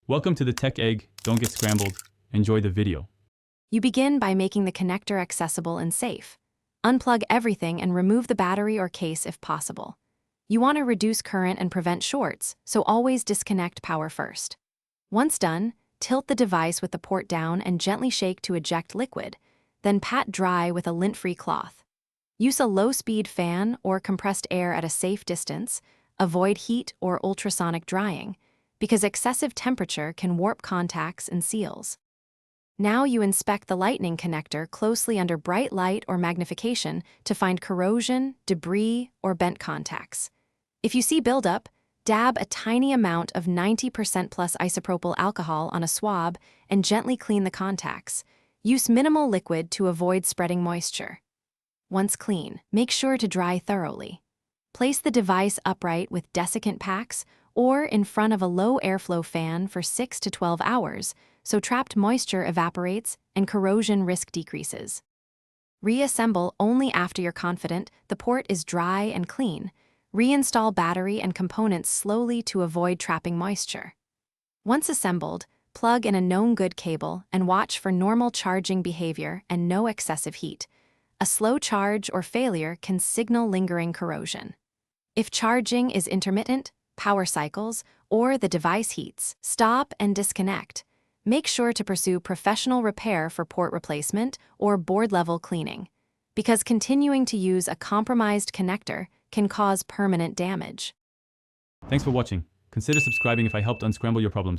Welcome to the Tech Egg. Don't get scrambled. Enjoy the video. You begin by making the connector accessible and safe. Unplug everything and remove the battery or case if possible. You want to reduce current and prevent shorts, so always disconnect power first. Once done, tilt the device with the port down and gently shake to eject liquid, then pat dry with a lint-free cloth. Use a low-speed fan or compressed air at a safe distance. Avoid heat or ultrasonic drying, because excessive temperature can warp contacts and seals. Now you inspect the lightning connector closely under bright light or magnification to find corrosion, debris, or bent contacts. If you see buildup, dab a tiny amount of 90% plus isopropyl alcohol on a swab and gently clean the contacts. Use minimal liquid to avoid spreading moisture. Once clean, make sure to dry thoroughly. Place the device upright with desiccant packs or in front of a low airflow fan for 6 to 12 hours, so trapped moisture evaporates and corrosion risk decreases. Reassemble only after you're confident the port is dry and clean. Reinstall battery and components slowly to avoid trapping moisture. Once assembled, plug in a known good cable and watch for normal charging behavior and no excessive heat. A slow charge or failure can signal lingering corrosion. If charging is intermittent, power cycles, or the device heats, stop and disconnect. Make sure to pursue professional repair for port replacement or board-level cleaning, because continuing to use a compromised connector can cause permanent damage. Thanks for watching. Consider subscribing if I helped unscramble your problems.